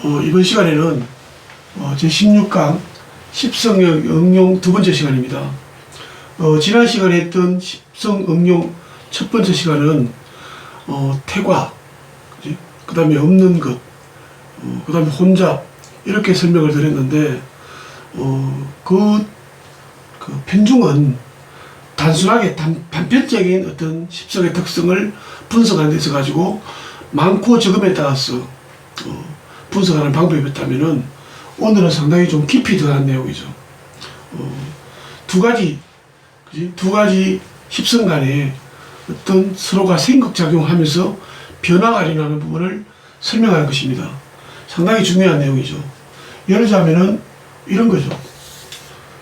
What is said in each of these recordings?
이번 시간에는 제16강 십성역 응용 두 번째 시간입니다. 지난 시간에 했던 십성 응용 첫 번째 시간은 태과, 그 다음에 없는 것, 그 다음에 혼잡 이렇게 설명을 드렸는데 그 편중은 단순하게 단편적인 어떤 십성의 특성을 분석하는 데 있어 가지고 많고 적음에 따라서 분석하는 방법이었다면은 오늘은 상당히 좀 깊이 들어간 내용이죠. 두 가지 십성 간에 어떤 서로가 생극작용하면서 변화가 일어나는 부분을 설명하는 것입니다. 상당히 중요한 내용이죠. 예를 들자면은 이런 거죠.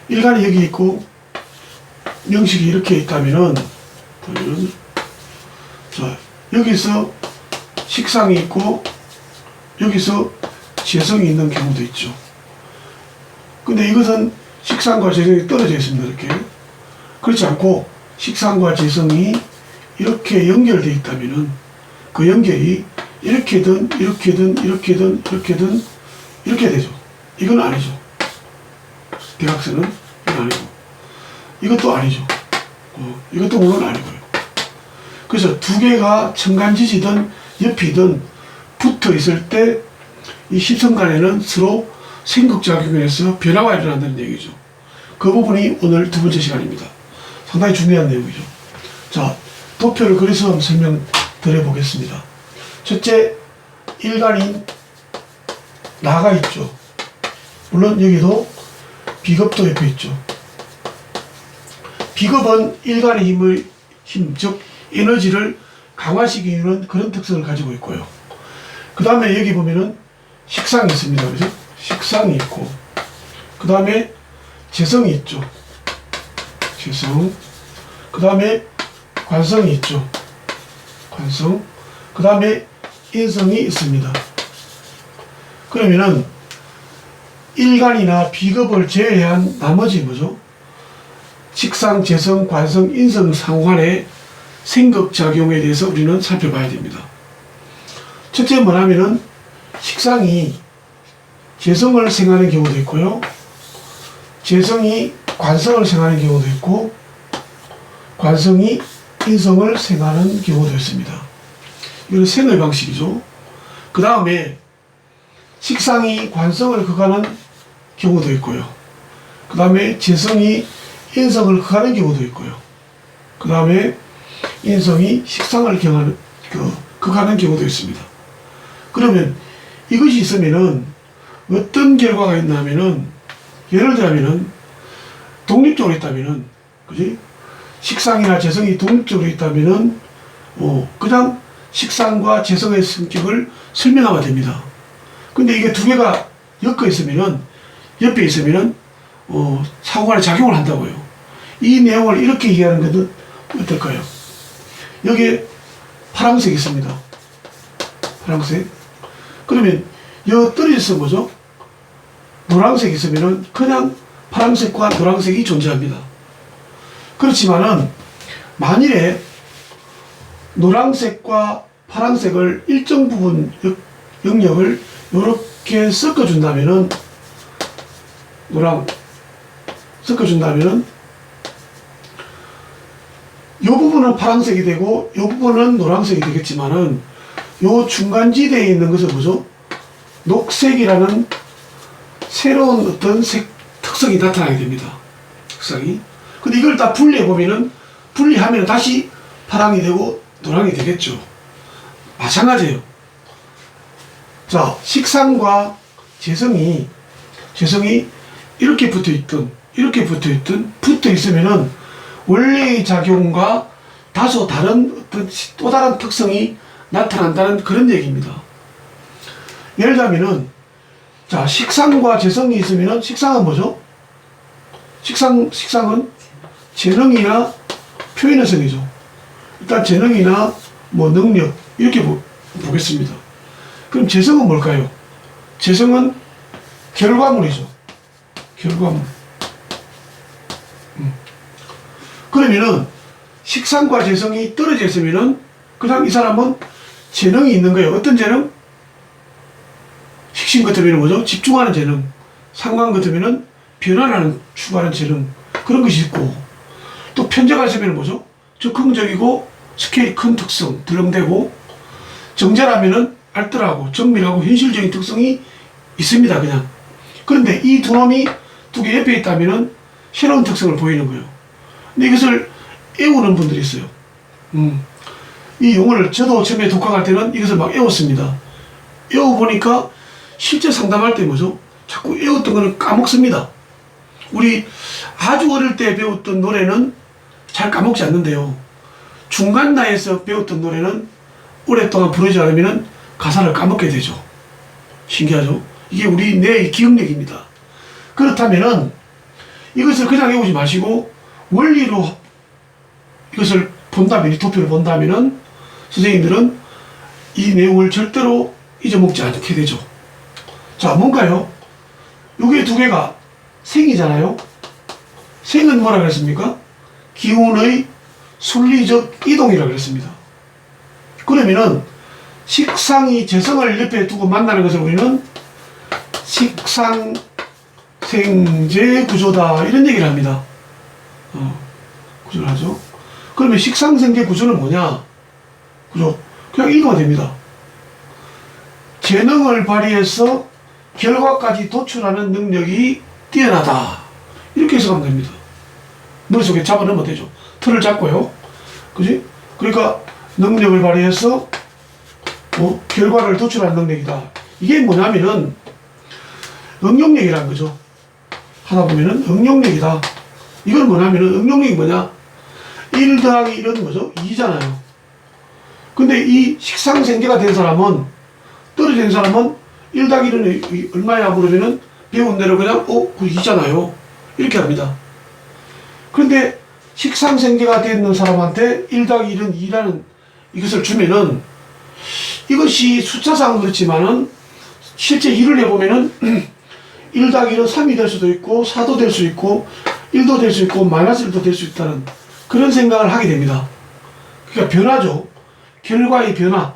일간이 여기 있고 명식이 이렇게 있다면은 자, 여기서 식상이 있고 여기서 재성이 있는 경우도 있죠. 근데 이것은 식상과 재성이 떨어져 있습니다. 이렇게. 그렇지 않고 식상과 재성이 이렇게 연결되어 있다면은 그 연결이 이렇게든 이렇게든 이렇게든 이렇게든 이렇게 되죠. 이건 아니죠. 대각선은 이건 아니고 이것도 아니죠. 이것도 물론 아니고요. 그래서 두 개가 천간지지든 옆이든 붙어 있을 때 이 십성 간에는 서로 생극작용에서 변화가 일어난다는 얘기죠. 그 부분이 오늘 두 번째 시간입니다. 상당히 중요한 내용이죠. 자, 도표를 그려서 한번 설명드려 보겠습니다. 첫째, 일간인 나가 있죠. 물론 여기도 비겁도 옆에 있죠. 비겁은 일간의 힘, 즉 에너지를 강화시키는 그런 특성을 가지고 있고요. 그 다음에 여기 보면은 식상이 있습니다. 그래서 식상이 있고, 그 다음에 재성이 있죠. 재성. 그 다음에 관성이 있죠. 관성. 그 다음에 인성이 있습니다. 그러면은 일간이나 비겁을 제외한 나머지 뭐죠? 식상, 재성, 관성, 인성 상호간의 생극작용에 대해서 우리는 살펴봐야 됩니다. 첫째 뭐냐면은 식상이 재성을 생하는 경우도 있고요. 재성이 관성을 생하는 경우도 있고 관성이 인성을 생하는 경우도 있습니다. 이건 생의 방식이죠. 그 다음에 식상이 관성을 극하는 경우도 있고요. 그 다음에 재성이 인성을 극하는 경우도 있고요. 그 다음에 인성이 식상을 극하는 경우도 있습니다. 그러면 이것이 있으면은 어떤 결과가 있냐면은 예를 들자면은 독립적으로 있다면은 그지? 식상이나 재성이 독립적으로 있다면은 그냥 식상과 재성의 성격을 설명하면 됩니다. 근데 이게 두 개가 엮여 있으면은 옆에 있으면은 상호간에 작용을 한다고요. 이 내용을 이렇게 이해하는 것은 어떨까요? 여기에 파란색이 있습니다. 파란색. 그러면 여 떨어져서 뭐죠? 노란색이 있으면은 그냥 파란색과 노란색이 존재합니다. 그렇지만은 만일에 노란색과 파란색을 일정 부분 영역을 이렇게 섞어준다면은 섞어준다면은 이 부분은 파란색이 되고 이 부분은 노란색이 되겠지만은 요 중간지대에 있는 것은 뭐죠? 녹색이라는 새로운 어떤 특성이 나타나게 됩니다. 특성이. 근데 이걸 다 분리해보면은, 분리하면 다시 파랑이 되고 노랑이 되겠죠. 마찬가지예요. 자, 식상과 재성이 이렇게 붙어있든, 붙어 있으면은 원래의 작용과 다소 다른 어떤 또 다른 특성이 나타난다는 그런 얘기입니다. 예를 들자면은, 자, 식상과 재성이 있으면은, 식상은 뭐죠? 식상은 재능이나 표현의 성이죠. 일단 재능이나 능력, 이렇게 보겠습니다. 그럼 재성은 뭘까요? 재성은 결과물이죠. 결과물. 그러면은, 식상과 재성이 떨어져 있으면은, 그냥 이 사람은 재능이 있는 거예요. 어떤 재능? 핵심 같으면 뭐죠? 집중하는 재능. 상관 같으면 변화라는 추구하는 재능. 그런 것이 있고, 또 편제가 있으면 뭐죠? 적극적이고 스케일 큰 특성, 덜렁대고, 정제라면은 알뜰하고 정밀하고 현실적인 특성이 있습니다, 그냥. 그런데 이 두 놈이 두 개 옆에 있다면은 새로운 특성을 보이는 거예요. 근데 이것을 애우는 분들이 있어요. 이 용어를 저도 처음에 독학할 때는 이것을 막 애웠습니다. 애워보니까 실제 상담할 때 뭐죠? 자꾸 애웠던 거는 까먹습니다. 우리 아주 어릴 때 배웠던 노래는 잘 까먹지 않는데요. 중간 나이에서 배웠던 노래는 오랫동안 부르지 않으면 가사를 까먹게 되죠. 신기하죠? 이게 우리 뇌의 기억력입니다. 그렇다면은 이것을 그냥 외우지 마시고 원리로 이것을 본다면, 이 도표를 본다면은 선생님들은 이 내용을 절대로 잊어먹지 않게 되죠. 자, 뭔가요? 요게 두 개가 생이잖아요. 생은 뭐라 그랬습니까? 기운의 순리적 이동이라고 그랬습니다. 그러면은 식상이 재성을 옆에 두고 만나는 것을 우리는 식상생재 구조다, 이런 얘기를 합니다. 구조를 하죠. 그러면 식상생재 구조는 뭐냐? 그죠? 그냥 읽으면 됩니다. 재능을 발휘해서 결과까지 도출하는 능력이 뛰어나다, 이렇게 해석하면 됩니다. 머릿속에 잡아넣으면 되죠. 틀을 잡고요. 그지? 그러니까 능력을 발휘해서 결과를 도출하는 능력이다. 이게 뭐냐면은 응용력이라는 거죠. 하다 보면은 응용력이다. 이건 뭐냐면은 응용력이 뭐냐? 1 더하기 1은 뭐죠? 2잖아요. 근데 이 식상생계가 된 사람은, 떨어진 사람은 1 더하기 1은 얼마야? 그러면은 배운 대로 그냥 그 2잖아요. 이렇게 합니다. 그런데 식상생계가 되는 사람한테 1 더하기 1은 2라는 이것을 주면은, 이것이 숫자상 그렇지만은 실제 일을 해보면은 1 더하기 1은 3이 될 수도 있고 4도 될 수 있고 1도 될 수 있고 마이너스 1도 될 수 있다는 그런 생각을 하게 됩니다. 그러니까 변화죠. 결과의 변화.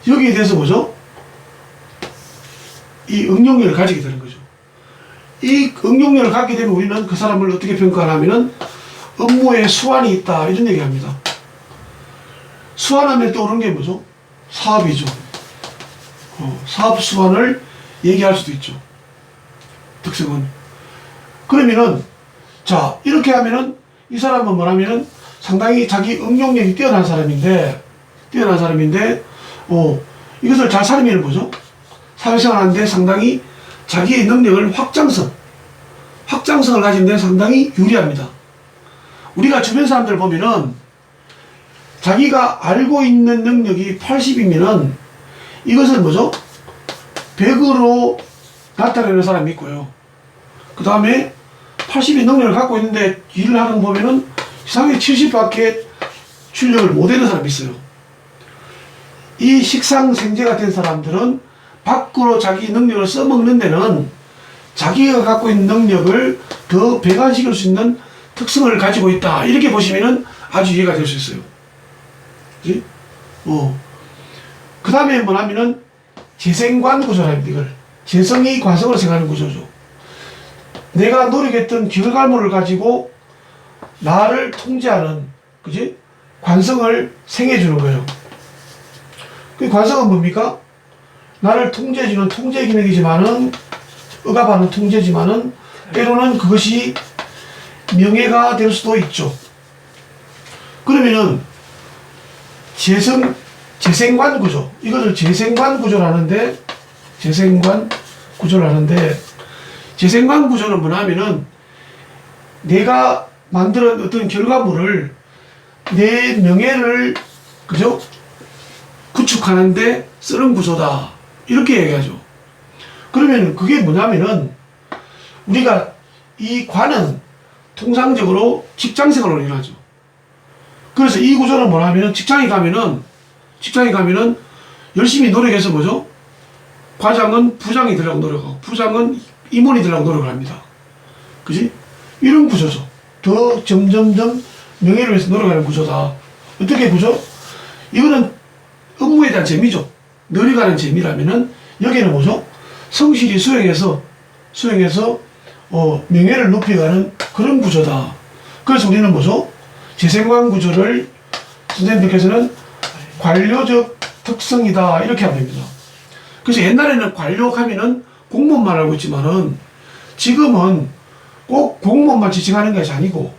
여기에 대해서 뭐죠? 이 응용력을 가지게 되는 거죠. 이 응용력을 갖게 되면 우리는 그 사람을 어떻게 평가하냐면은 업무에 수완이 있다, 이런 얘기를 합니다. 수완하면 떠오르는 게 뭐죠? 사업이죠. 사업 수완을 얘기할 수도 있죠. 특성은. 그러면은, 자, 이렇게 하면은 이 사람은 뭐냐면은 상당히 자기 응용력이 뛰어난 사람인데, 이것을 잘 살리면 뭐죠? 사회생활 하는데 상당히 자기의 능력을 확장성을 가진 데 상당히 유리합니다. 우리가 주변 사람들 보면은 자기가 알고 있는 능력이 80이면은 이것을 뭐죠? 100으로 나타내는 사람이 있고요. 그 다음에 80의 능력을 갖고 있는데 일을 하는 거 보면은 이상하게 70밖에 출력을 못 내는 사람이 있어요. 이 식상생재가 된 사람들은 밖으로 자기 능력을 써먹는 데는 자기가 갖고 있는 능력을 더 배관시킬 수 있는 특성을 가지고 있다, 이렇게 보시면은 아주 이해가 될 수 있어요. 그치? 그 다음에 뭐냐면은 재생관 구조랍니다. 이걸 재성이 관성으로 생각하는 구조죠. 내가 노력했던 결과물을 가지고 나를 통제하는, 그지? 관성을 생해주는 거예요. 그 관성은 뭡니까? 나를 통제해주는 통제 기능이지만은, 억압하는 통제지만은, 때로는 그것이 명예가 될 수도 있죠. 그러면은, 재생관 구조. 이것을 재생관 구조를 하는데, 재생관 구조는 뭐냐면은, 내가 만든 어떤 결과물을 내 명예를, 그죠? 구축하는데 쓰는 구조다, 이렇게 얘기하죠. 그러면 그게 뭐냐면은, 우리가 이 관은 통상적으로 직장생활로 일어나죠. 그래서 이 구조는 뭐냐면은, 직장에 가면은 열심히 노력해서 뭐죠? 과장은 부장이 되려고 노력하고, 부장은 임원이 되려고 노력을 합니다. 그지? 이런 구조죠. 더 점점점 명예를 위해서 노력하는 구조다. 어떻게 구조? 이거는 업무에 대한 재미죠. 늘어가는 재미라면은 여기는 뭐죠? 성실히 수행해서 명예를 높여가는 그런 구조다. 그래서 우리는 뭐죠? 재생관 구조를 선생님들께서는 관료적 특성이다 이렇게 하면 됩니다. 그래서 옛날에는 관료하면은 공무원만 알고 있지만은 지금은 꼭 공무원만 지칭하는 것이 아니고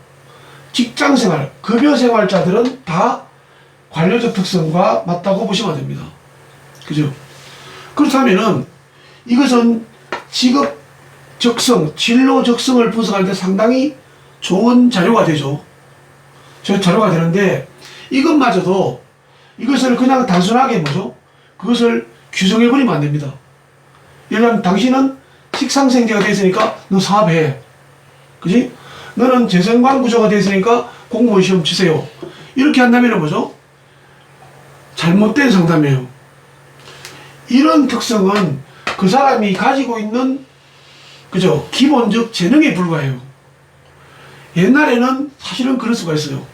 직장생활, 급여생활자들은 다 관료적 특성과 맞다고 보시면 됩니다. 그죠? 그렇다면은 이것은 직업 적성, 진로 적성을 분석할 때 상당히 좋은 자료가 되죠. 자료가 되는데 이것마저도 이것을 그냥 단순하게 뭐죠? 그것을 규정해버리면 안 됩니다. 예를 들면 당신은 식상생계가 되어 있으니까 너 사업해. 그지? 너는 재생관 구조가 되어 있으니까 공무원 시험 치세요. 이렇게 한다면 뭐죠? 잘못된 상담이에요. 이런 특성은 그 사람이 가지고 있는 그죠? 기본적 재능에 불과해요. 옛날에는 사실은 그럴 수가 있어요.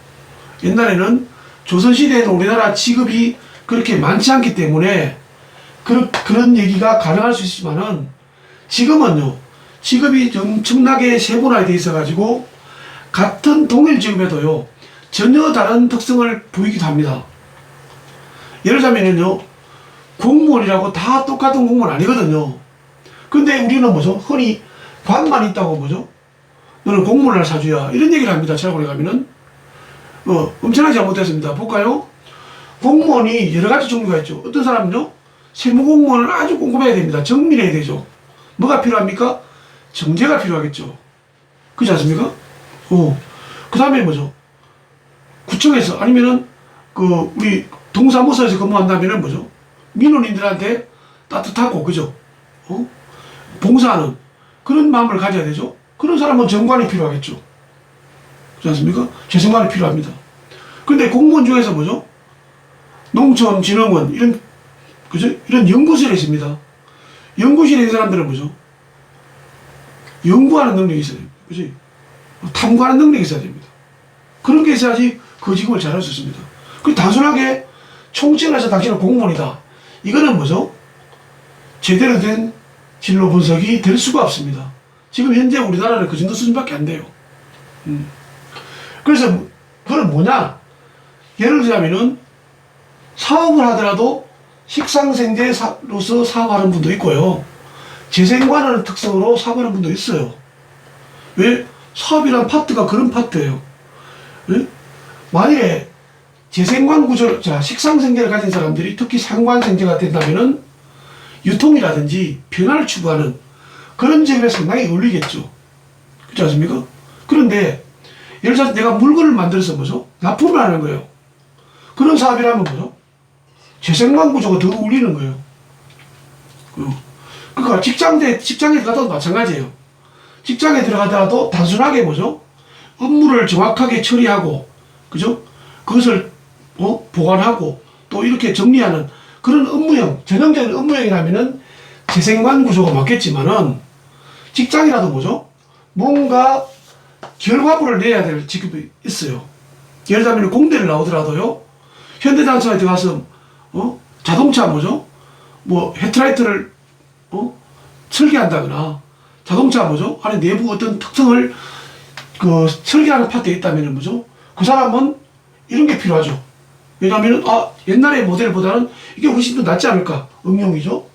옛날에는 조선시대에는 우리나라 직업이 그렇게 많지 않기 때문에 그런 얘기가 가능할 수 있지만은 지금은요, 직업이 엄청나게 세분화되어 있어가지고 같은 동일 직업에도요, 전혀 다른 특성을 보이기도 합니다. 예를 들자면요, 공무원이라고 다 똑같은 공무원 아니거든요. 근데 우리는 뭐죠? 흔히 관만 있다고 뭐죠? 너는 공무원을 사주야. 이런 얘기를 합니다. 철학원에 가면은. 엄청나게 잘못됐습니다. 볼까요? 공무원이 여러 가지 종류가 있죠. 어떤 사람은요, 세무공무원을 아주 꼼꼼해야 됩니다. 정밀해야 되죠. 뭐가 필요합니까? 정제가 필요하겠죠. 그렇지 않습니까? 그 다음에 뭐죠? 구청에서 아니면은 우리 동사무소에서 근무한다면은 뭐죠? 민원인들한테 따뜻하고 그죠? 봉사하는 그런 마음을 가져야 되죠. 그런 사람은 정관이 필요하겠죠. 그렇지 않습니까? 재생관이 필요합니다. 근데 공무원 중에서 뭐죠? 농촌진흥원 이런 그죠? 이런 연구실에 있습니다. 연구실에 있는 사람들은 뭐죠? 연구하는 능력이 있어야 됩니다. 그지? 탐구하는 능력이 있어야 됩니다. 그런 게 있어야지 그 직업을 잘할 수 있습니다. 그 단순하게 총칭을 해서 당신은 공무원이다. 이거는 뭐죠? 제대로 된 진로 분석이 될 수가 없습니다. 지금 현재 우리나라는 그 정도 수준밖에 안 돼요. 그래서 그건 뭐냐? 예를 들자면은 사업을 하더라도 식상생계로서 사업하는 분도 있고요. 재생관하는 특성으로 사업하는 분도 있어요. 왜? 사업이란 파트가 그런 파트예요. 왜? 만일에 재생관 구조, 식상생계를 가진 사람들이 특히 상관생계가 된다면은 유통이라든지 변화를 추구하는 그런 점에 상당히 어울리겠죠. 그렇지 않습니까? 그런데 예를 들어서 내가 물건을 만들어서 뭐죠? 납품을 하는 거예요. 그런 사업이라면 뭐죠? 재생관 구조가 더 어울리는 거예요. 그러니까 직장에 들어가도 마찬가지예요. 직장에 들어가더라도 단순하게 뭐죠? 업무를 정확하게 처리하고, 그죠? 그것을 보관하고 또 이렇게 정리하는 그런 업무형, 전형적인 업무형이라면은 재생관 구조가 맞겠지만은 직장이라도 뭐죠? 뭔가 결과물을 내야 될 직업이 있어요. 예를 들면 공대를 나오더라도요, 현대자동차에 들어가서 자동차 뭐죠? 헤드라이트를 설계한다거나 자동차 뭐죠? 안에 내부 어떤 특성을 설계하는 파트에 있다면 뭐죠? 그 사람은 이런 게 필요하죠. 왜냐하면 옛날의 모델보다는 이게 훨씬 더 낫지 않을까? 응용이죠.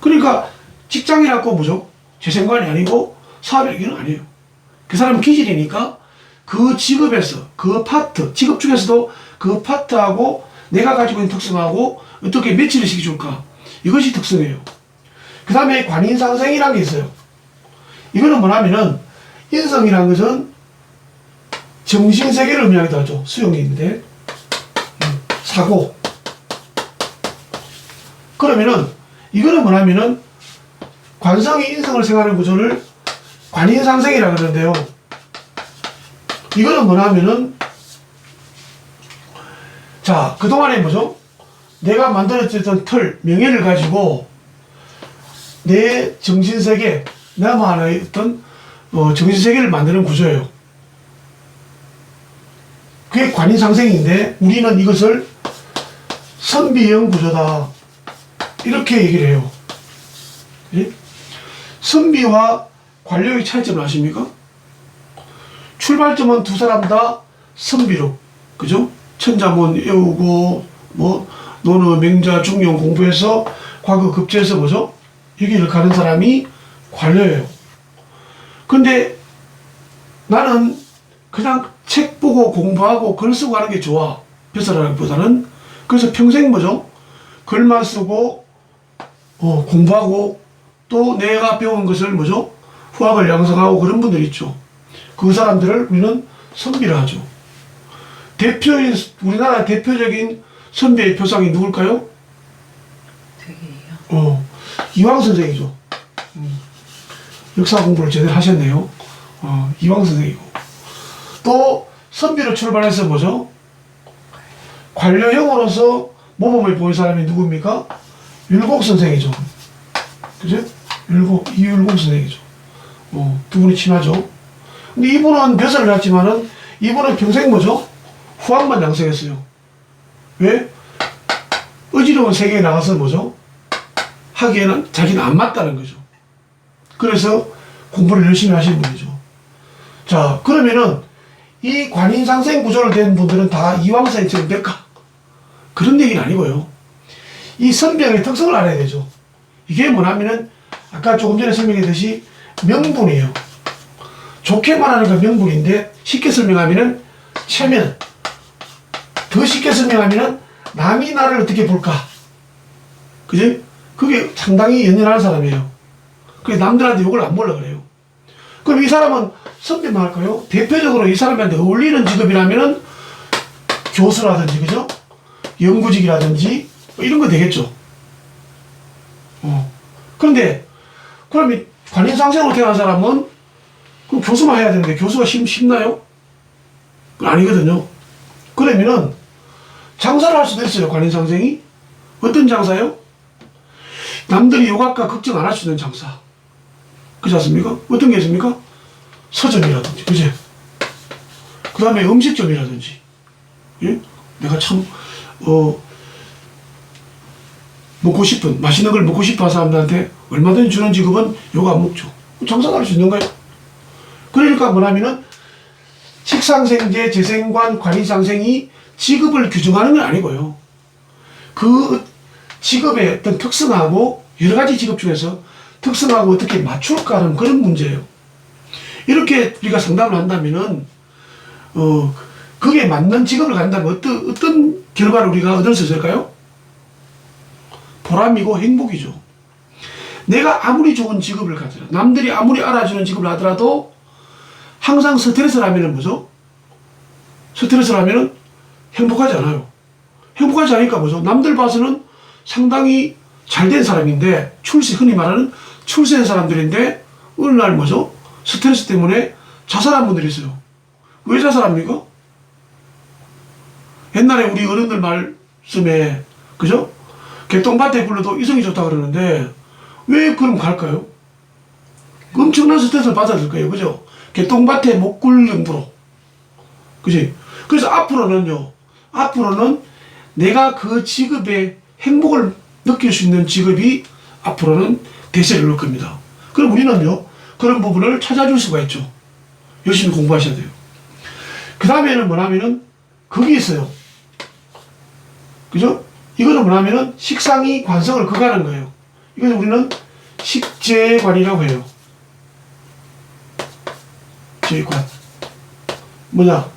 그러니까 직장이라고 뭐죠? 재생관이 아니고 사업이라기는 아니에요. 그 사람은 기질이니까 그 직업에서 그 파트, 직업 중에서도 그 파트하고 내가 가지고 있는 특성하고 어떻게 매치를 시켜줄까? 이것이 특성이에요. 그 다음에 관인상생이라는 게 있어요. 이거는 뭐냐면은 인성이라는 것은 정신세계를 의미하기도 하죠. 수용이 있는데 사고. 그러면은 이거는 뭐냐면은 관성이 인성을 생각하는 구조를 관인상생이라고 그러는데요. 이거는 뭐냐면은 그동안에 뭐죠? 내가 만들어졌던 틀, 명예를 가지고 내 정신세계, 나만의 어떤 정신세계를 만드는 구조예요. 그게 관인상생인데 우리는 이것을 선비형 구조다 이렇게 얘기를 해요. 예? 선비와 관료의 차이점을 아십니까? 출발점은 두 사람 다 선비로, 그죠? 천자문 외우고, 뭐, 논어, 명자, 중용 공부해서 과거 급제해서 뭐죠? 여기를 가는 사람이 관료예요. 근데 나는 그냥 책 보고 공부하고 글 쓰고 하는 게 좋아. 벼슬하기보다는. 그래서 평생 뭐죠? 글만 쓰고, 공부하고, 또 내가 배운 것을 뭐죠? 후학을 양성하고 그런 분들 있죠. 그 사람들을 우리는 선비라 하죠. 우리나라 대표적인 선비의 표상이 누굴까요? 되게요. 이황 선생이죠. 역사 공부를 제대로 하셨네요. 이황 선생이고. 또 선비로 출발해서 뭐죠? 관료형으로서 모범을 보인 사람이 누굽니까? 율곡 선생이죠. 그죠? 이율곡 선생이죠. 두 분이 친하죠. 근데 이분은 벼슬을 했지만은 이분은 평생 뭐죠? 후학만 양성했어요. 왜? 어지러운 세계에 나가서 뭐죠? 하기에는 자기는 안 맞다는 거죠. 그래서 공부를 열심히 하신 분이죠. 자, 그러면은 이 관인상생 구조를 된 분들은 다 이황선생처럼 될까? 그런 얘기는 아니고요. 이 선병의 특성을 알아야 되죠. 이게 뭐냐면은 아까 조금 전에 설명했듯이 명분이에요. 좋게 말하니까 명분인데 쉽게 설명하면은 체면. 더 쉽게 설명하면은 남이 나를 어떻게 볼까? 그지? 그게 상당히 연연하는 사람이에요. 그래서 남들한테 욕을 안 먹으려고 그래요. 그럼 이 사람은 선배만 할까요? 대표적으로 이 사람한테 어울리는 직업이라면은 교수라든지, 그죠? 연구직이라든지, 뭐 이런 거 되겠죠. 그런데, 그럼 이 관인상생으로 태어난 사람은 그럼 교수만 해야 되는데 교수가 쉽나요? 그건 아니거든요. 그러면은 장사를 할 수도 있어요, 관인상생이. 어떤 장사요? 남들이 욕할까 걱정 안 할 수 있는 장사. 그렇지 않습니까? 어떤 게 있습니까? 서점이라든지, 그제? 그 다음에 음식점이라든지, 예? 내가 참, 먹고 싶은, 맛있는 걸 먹고 싶어 하는 사람들한테 얼마든지 주는 직업은 욕 안 먹죠. 장사를 할 수 있는 거예요. 그러니까 뭐냐면은, 식상생제, 재생관, 관인상생이 직업을 규정하는 건 아니고요. 그 직업의 어떤 특성하고 여러 가지 직업 중에서 특성하고 어떻게 맞출까 하는 그런 문제예요. 이렇게 우리가 상담을 한다면은, 그게 맞는 직업을 간다면 어떤 결과를 우리가 얻을 수 있을까요? 보람이고 행복이죠. 내가 아무리 좋은 직업을 가지라, 남들이 아무리 알아주는 직업을 하더라도 항상 스트레스를 하면은 뭐죠? 스트레스를 하면은 행복하지 않아요. 행복하지 않으니까 뭐죠? 남들 봐서는 상당히 잘된 사람인데, 흔히 말하는 출세한 사람들인데, 어느 날 뭐죠? 스트레스 때문에 자살한 분들이 있어요. 왜 자살합니까? 옛날에 우리 어른들 말씀에, 그죠? 개똥밭에 굴러도 이성이 좋다 그러는데, 왜 그럼 갈까요? 엄청난 스트레스를 받았을 거예요. 그죠? 개똥밭에 못 굴 정도로. 그지? 그래서 앞으로는 내가 그 직업의 행복을 느낄 수 있는 직업이 앞으로는 대세를 이룰 겁니다. 그럼 우리는요, 그런 부분을 찾아줄 수가 있죠. 열심히 공부하셔야 돼요. 그 다음에는 뭐냐면은, 그게 있어요. 그죠? 이거는 뭐냐면은, 식상이 관성을 극하는 거예요. 이거는 우리는 식재관이라고 해요. 제관. 뭐냐?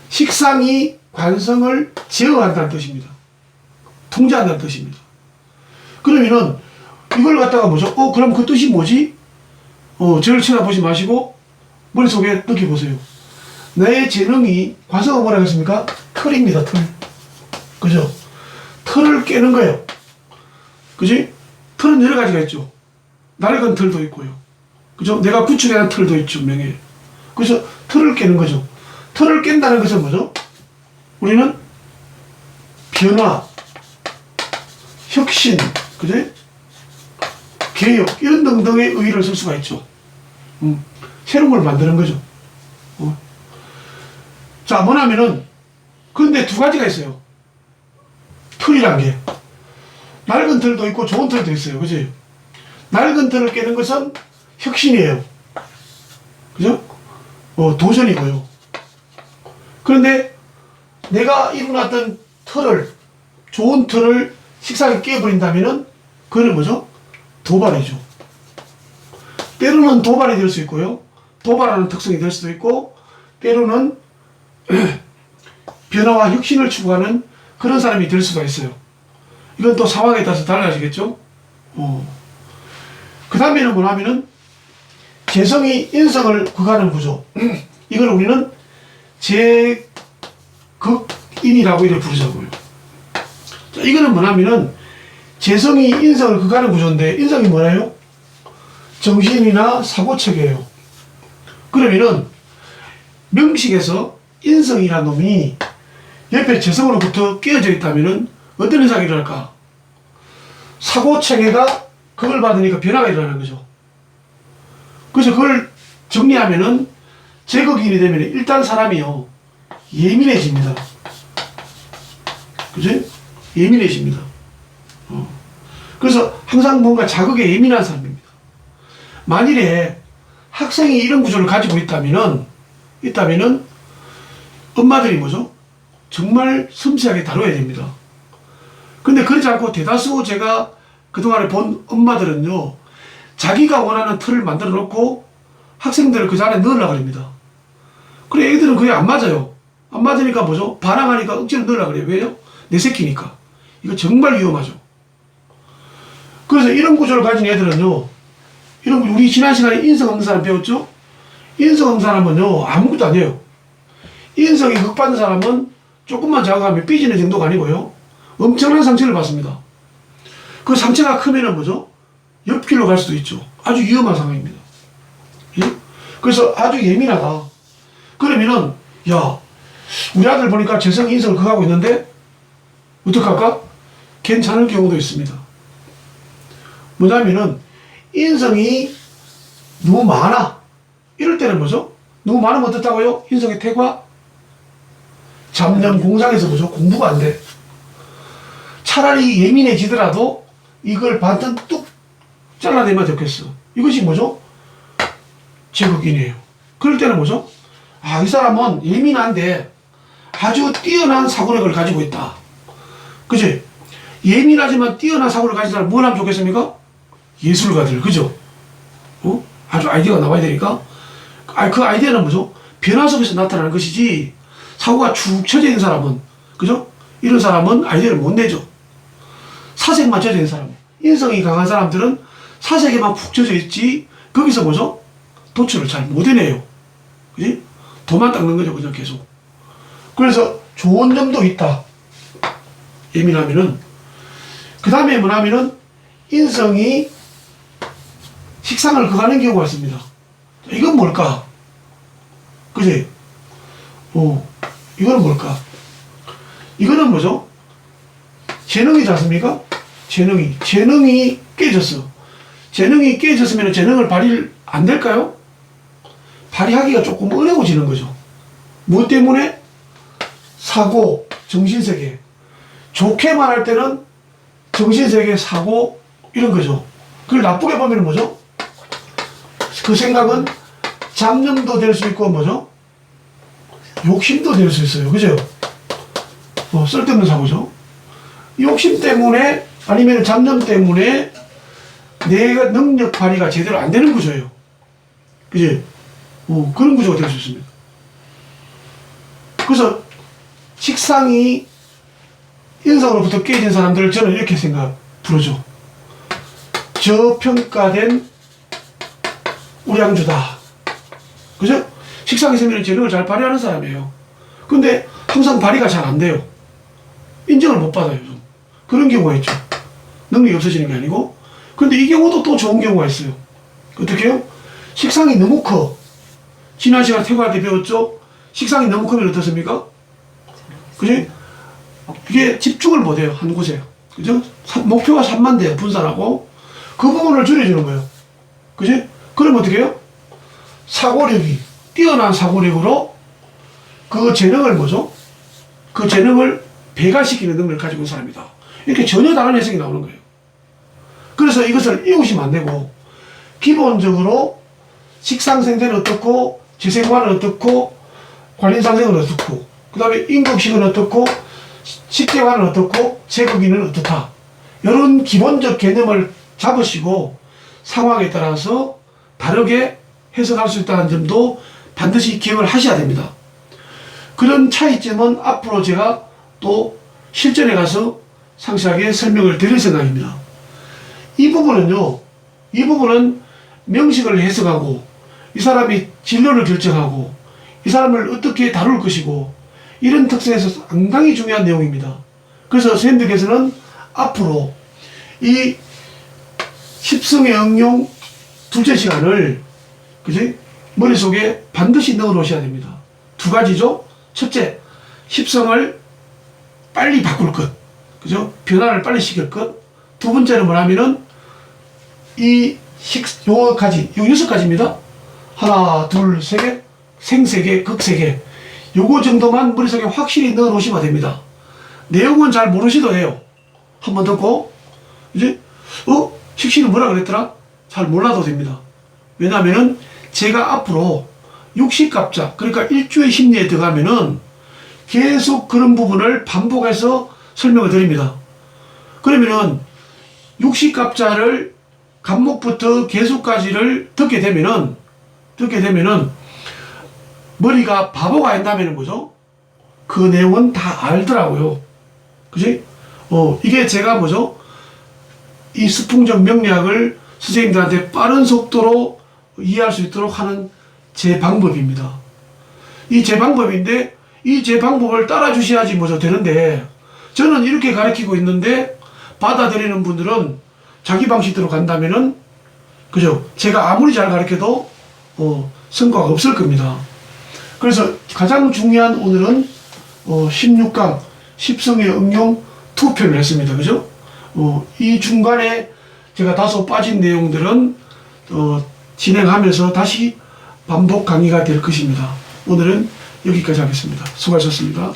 식상이 관성을 제어한다는 뜻입니다. 통제한다는 뜻입니다. 그러면은 이걸 갖다가 뭐죠? 그럼 그 뜻이 뭐지? 저를 쳐다보지 마시고 머릿속에 느껴보세요. 내 재능이 관성은 뭐라고 했습니까? 털입니다. 털. 그죠? 털을 깨는 거예요. 그지? 털은 여러 가지가 있죠. 낡은 털도 있고요. 그죠? 내가 구축해놓은 털도 있죠. 명예. 그래서 털을 깨는 거죠. 털을 깬다는 것은 뭐죠? 우리는 변화, 혁신, 그제? 개혁, 이런 등등의 의의를 쓸 수가 있죠. 새로운 걸 만드는 거죠. 자, 뭐냐면은, 그런데 두 가지가 있어요. 틀이란 게 낡은 틀도 있고 좋은 틀도 있어요. 그지? 낡은 틀을 깨는 것은 혁신이에요. 그죠? 도전이고요. 그런데 내가 이루놨던 틀을, 좋은 틀을 식상이 깨버린다면은 그거는 뭐죠? 도발이죠. 때로는 도발이 될 수 있고요. 도발하는 특성이 될 수도 있고, 때로는 변화와 혁신을 추구하는 그런 사람이 될 수가 있어요. 이건 또 상황에 따라서 달라지겠죠? 그 다음에는 뭐냐면은, 재성이 인성을 극하는 구조. 이걸 우리는 제극인이라고 이렇게 부르자고요. 자, 이거는 뭐냐면은, 재성이 인성을 극하는 구조인데, 인성이 뭐예요? 정신이나 사고체계예요. 그러면은, 명식에서 인성이라는 놈이 옆에 재성으로부터 끼어져 있다면은 어떤 현상이 일어날까? 사고체계가 그걸 받으니까 변화가 일어나는 거죠. 그래서 그걸 정리하면은 제극인이 되면 일단 사람이요 예민해집니다. 그지? 예민해집니다. 그래서 항상 뭔가 자극에 예민한 사람입니다. 만일에 학생이 이런 구조를 가지고 있다면은 엄마들이 뭐죠? 정말 섬세하게 다뤄야 됩니다. 근데 그렇지 않고 대다수 제가 그동안에 본 엄마들은요, 자기가 원하는 틀을 만들어 놓고 학생들을 그 자리에 넣으려고 합니다. 그래, 애들은 그게 안 맞아요. 안 맞으니까 뭐죠? 반항하니까 억지로 넣으려고 그래요. 왜요? 내 새끼니까. 이거 정말 위험하죠. 그래서 이런 구조를 가진 애들은요, 우리 지난 시간에 인성 없는 사람 배웠죠? 인성 없는 사람은요, 아무것도 아니에요. 인성이 극받는 사람은 조금만 자극하면 삐지는 정도가 아니고요, 엄청난 상처를 받습니다. 그 상처가 크면은 뭐죠? 옆길로 갈 수도 있죠. 아주 위험한 상황입니다. 예? 그래서 아주 예민하다. 그러면은, 야, 우리 아들 보니까 재성 인성을 극하고 있는데, 어떡할까? 괜찮을 경우도 있습니다. 뭐냐면은, 인성이 너무 많아. 이럴 때는 뭐죠? 너무 많으면 어떻다고요? 인성의 퇴과? 잡념 공상에서 뭐죠? 공부가 안 돼. 차라리 예민해지더라도 이걸 반듯 뚝 잘라내면 좋겠어. 이것이 뭐죠? 제극인이에요. 그럴 때는 뭐죠? 아, 이 사람은 예민한데 아주 뛰어난 사고력을 가지고 있다. 그치? 예민하지만 뛰어난 사고를 가진 사람 뭘 하면 좋겠습니까? 예술가들, 그죠? 아주 아이디어가 나와야 되니까. 그 아이디어는 뭐죠? 변화 속에서 나타나는 것이지, 사고가 축 처져 있는 사람은, 그죠? 이런 사람은 아이디어를 못 내죠. 사색만 젖어 있는 사람, 인성이 강한 사람들은 사색에만 푹 젖어 있지, 거기서 뭐죠? 도출을 잘 못 해내요. 그지? 도만 닦는 거죠, 그냥 계속. 그래서 좋은 점도 있다. 예민하면은. 그 다음에 뭐냐면은, 인성이 식상을 극하는 경우가 있습니다. 이건 뭘까? 그지? 이거는 뭘까? 이거는 뭐죠? 재능이지 않습니까? 재능이 깨졌어. 재능이 깨졌으면 재능을 발휘 안 될까요? 발휘하기가 조금 어려워지는 거죠. 뭐 때문에? 사고, 정신세계. 좋게 말할 때는 정신세계, 사고, 이런 거죠. 그걸 나쁘게 보면 뭐죠? 그 생각은 잡념도 될 수 있고 뭐죠? 욕심도 될 수 있어요. 그죠? 쓸데없는 사고죠. 욕심 때문에 아니면 잡념 때문에 내가 능력 발휘가 제대로 안 되는 구조예요. 그지? 그런 구조가 될 수 있습니다. 그래서 식상이 인성으로부터 깨진 사람들을 저는 이렇게 부르죠. 저평가된 우량주다. 그죠? 식상이 생기는 재능을 잘 발휘하는 사람이에요. 근데 항상 발휘가 잘 안 돼요. 인정을 못 받아요. 그런 경우가 있죠. 능력이 없어지는 게 아니고. 근데 이 경우도 또 좋은 경우가 있어요. 어떻게 해요? 식상이 너무 커. 지난 시간에 퇴고할 때 배웠죠? 식상이 너무 크면 어떻습니까? 그지? 이게 집중을 못 해요. 한 곳에. 그죠? 목표가 산만 돼요. 분산하고. 그 부분을 줄여주는 거예요. 그지? 그럼 어떻게 해요? 뛰어난 사고력으로 그 재능을 뭐죠? 그 재능을 배가시키는 능력을 가지고 있는 사람이다. 이렇게 전혀 다른 해석이 나오는 거예요. 그래서 이것을 이웃이면 안 되고, 기본적으로 식상생태는 어떻고, 재생관은 어떻고, 관린상생은 어떻고, 그 다음에 임금식은 어떻고, 식재관은 어떻고, 제거기는 어떻다. 이런 기본적 개념을 잡으시고 상황에 따라서 다르게 해석할 수 있다는 점도 반드시 기억을 하셔야 됩니다. 그런 차이점은 앞으로 제가 또 실전에 가서 상세하게 설명을 드릴 생각입니다. 이 부분은 명식을 해석하고 이 사람이 진로를 결정하고 이 사람을 어떻게 다룰 것이고 이런 특성에서 상당히 중요한 내용입니다. 그래서 선생님들께서는 앞으로 이 십성의 응용 둘째 시간을 그지? 머릿속에 반드시 넣어 놓으셔야 됩니다. 두 가지죠. 첫째, 십성을 빨리 바꿀 것. 그죠? 변화를 빨리 시킬 것. 두 번째는 뭐냐면은 요 여섯 가지입니다. 하나, 둘, 세 개, 생세 개, 극세 개. 요거 정도만 머릿속에 확실히 넣어 놓으시면 됩니다. 내용은 잘 모르셔도 돼요. 한번 듣고, 이제, 식신은 뭐라 그랬더라? 잘 몰라도 됩니다. 왜냐면은 제가 앞으로 육식갑자, 그러니까 일주의 심리에 들어가면은 계속 그런 부분을 반복해서 설명을 드립니다. 그러면은 육식갑자를 간목부터 계속까지를 듣게 되면은 머리가 바보가 된다면은 뭐죠? 그 내용은 다 알더라고요. 그지? 이게 제가 뭐죠? 이 수풍적 명리학을 선생님들한테 빠른 속도로 이해할 수 있도록 하는 제 방법입니다. 이 제 방법인데, 이 제 방법을 따라 주셔야지 뭐죠? 되는데, 저는 이렇게 가르치고 있는데, 받아들이는 분들은 자기 방식대로 간다면은, 그죠? 제가 아무리 잘 가르쳐도, 성과가 없을 겁니다. 그래서 가장 중요한 오늘은, 16강, 십성의 응용 2편을 했습니다. 그죠? 이 중간에 제가 다소 빠진 내용들은 진행하면서 다시 반복 강의가 될 것입니다. 오늘은 여기까지 하겠습니다. 수고하셨습니다.